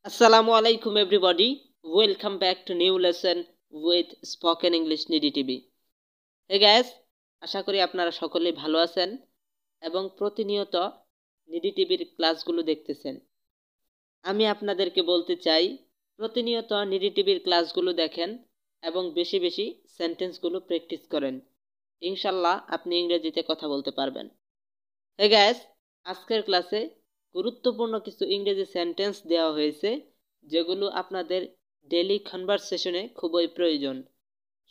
Assalamu alaikum everybody. Welcome back to new lesson with Spoken English Nidhi TV. Hey guys, আশা করি আপনারা সকলেই ভালো আছেন এবং প্রতিনিয়ত নিডি টিভির ক্লাসগুলো দেখতেছেন। আমি আপনাদেরকে বলতে চাই প্রতিনিয়ত নিডি টিভির ক্লাসগুলো দেখেন এবং বেশি বেশি সেন্টেন্সগুলো প্র্যাকটিস করেন। ইনশাআল্লাহ আপনি ইংরেজিতে কথা বলতে পারবেন। হে গাইস, আজকের ক্লাসে গুরুত্বপূর্ণ কিছু ইংরেজি সেন্টেন্স দেওয়া হয়েছে যেগুলো আপনাদের ডেইলি কনভারসেশনে খুবই প্রয়োজন।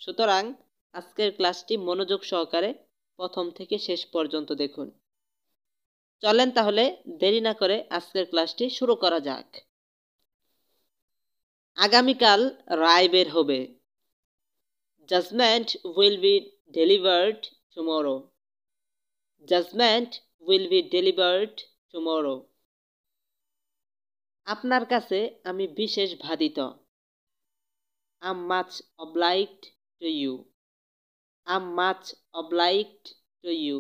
সুতরাং আজকের ক্লাসটি মনোযোগ সহকারে প্রথম থেকে শেষ পর্যন্ত দেখুন। চলেন তাহলে দেরি না করে আজকের ক্লাসটি শুরু করা যাক। আগামীকাল রায় বের হবে। Judgement will be delivered tomorrow. জাজমেন্ট will be delivered tomorrow. আপনার কাছে আমি বিশেষ ভাদিত। I'm much obliged to you. I'm much obliged to you.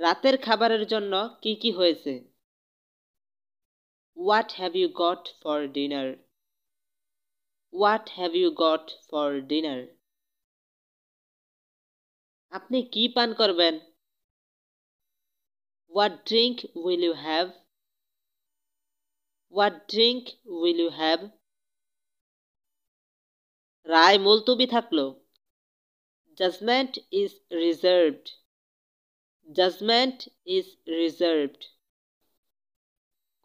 রাতের খাবারের জন্য কি কি হয়েছে? What have you got for dinner? What have you got for dinner? আপনি কি পান করবেন? What drink will you have? What drink will you have? রায় মুলতবি থাকলো। Judgment is reserved. Judgment is reserved.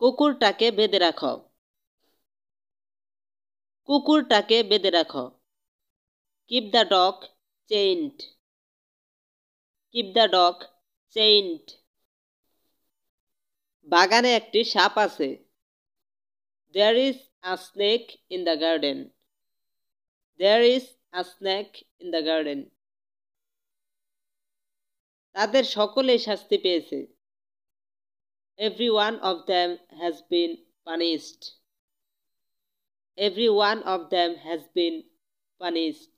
কুকুরটাকে বেঁধে রাখো। কুকুরটাকে বেঁধে রাখো। Keep the dog chained. Keep the dog chained. বাগানে একটি সাপ আছে। There is a snake in the garden. There is a snake in the garden. তাদের সকলেই শাস্তি পেয়েছে। Every one of them has been punished. Every one of them has been punished.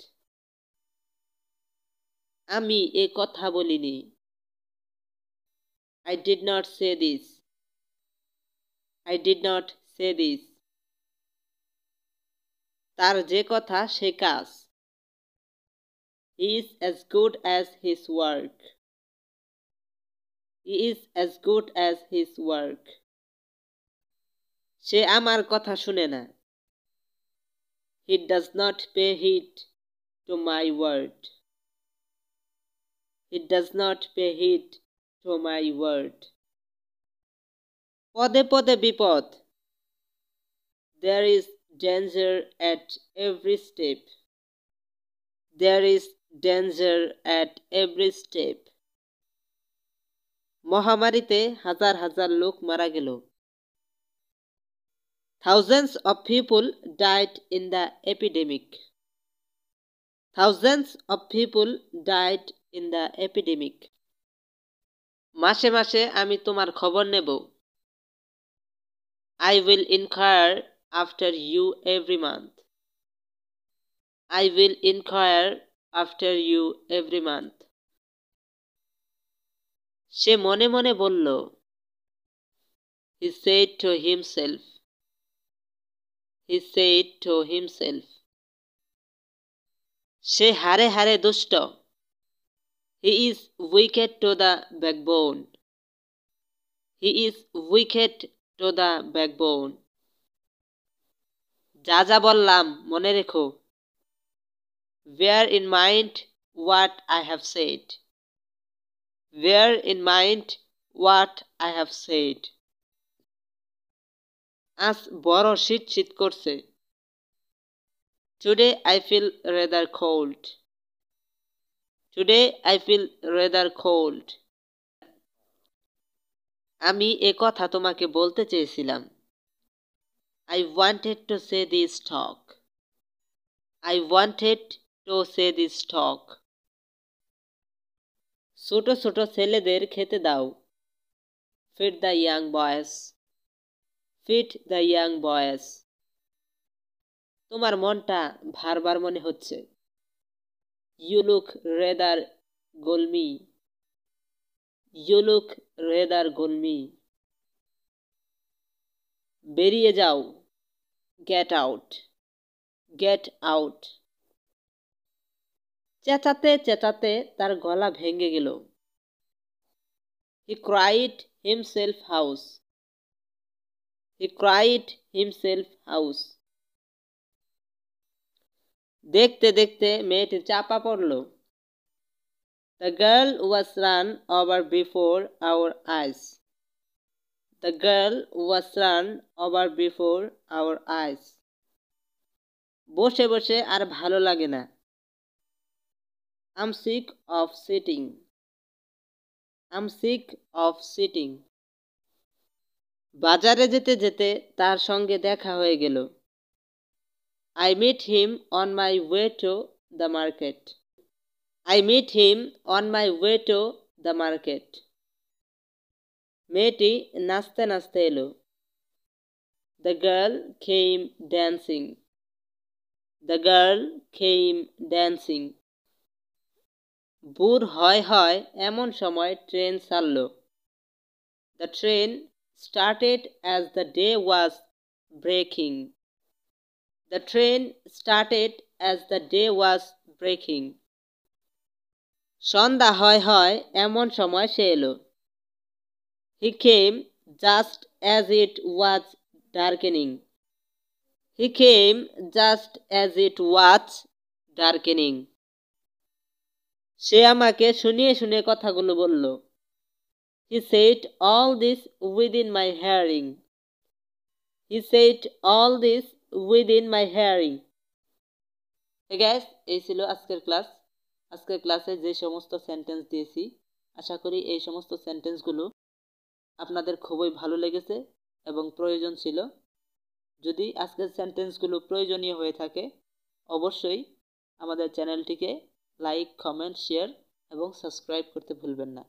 আমি এ কথা বলিনি। I did not say this. I did not say this. তার যে কথা সে কাজ। He is as good as his work. He is as good as his work. সে আমার কথা শুনে না। He does not pay heed to my word. He does not pay heed to my word. পদে পদে বিপদ। There is danger at every step. There is danger at every step. মহামারীতে হাজার হাজার লোক মারা গেল। Thousands of people died in the epidemic. Thousands of people died in the epidemic. মাসে মাসে আমি তোমার খবর নেব। I will inquire after you every month. I will inquire after you every month. সে মনে মনে বলল। He said to himself. He said to himself. সে হারে হারে দুষ্ট। He is wicked to the backbone. He is wicked to the backbone. যা যা বললাম মনে রেখো। Bear in mind what I have said. Bear in mind what I have said. আজ বড় শীত শীত করছে। Today I feel rather cold. Today I feel rather cold. আমি এ কথা তোমাকে বলতে চেয়েছিলাম। I wanted to say this talk. I wanted to say this talk. ছোট ছোট ছেলেদের খেতে দাও। Feed the young boys. Feed the young boys. তোমার মনটা ভারবার মনে হচ্ছে। You look rather gloomy. You look rather gloomy. বেরিয়ে যাও, get out, get out. চেঁচাতে চেঁচাতে তার গলা ভেঙে গেল। He cried himself hoarse. He cried himself hoarse. দেখতে দেখতে মেয়েটি চাপা পড়ল। The girl was run over before our eyes. The girl was run over before our eyes. বসে বসে আর ভালো লাগে না। I'm sick of sitting. I'm sick of sitting. বাজারে যেতে যেতে তার সঙ্গে দেখা হয়ে গেল। I met him on my way to the market. I met him on my way to the market. মেয়েটি নাচতে নাচতে এলো। The girl came dancing. The girl came dancing. ভোর হয় হয় এমন সময় train ছাড়ল। The train started as the day was breaking. The train started as the day was breaking. সন্ধ্যা হয় হয় এমন সময় সে এলো। He came just as it was darkening. He came just as it was darkening. সে আমাকে শুনিয়ে শুনিয়ে কথাগুলো বলল। He said all this within my hearing. He said all this within my hearing. Hey guys, এই ছিল আজকের ক্লাস। আজকের ক্লাসে যে সমস্ত সেন্টেন্স দিয়েছি, আশা করি এই সমস্ত সেন্টেন্সগুলো আপনাদের খুবই ভালো লেগেছে এবং প্রয়োজন ছিল। যদি আজকের সেন্টেন্সগুলো প্রয়োজনীয় হয়ে থাকে, অবশ্যই আমাদের চ্যানেলটিকে লাইক, কমেন্ট, শেয়ার এবং সাবস্ক্রাইব করতে ভুলবেন না।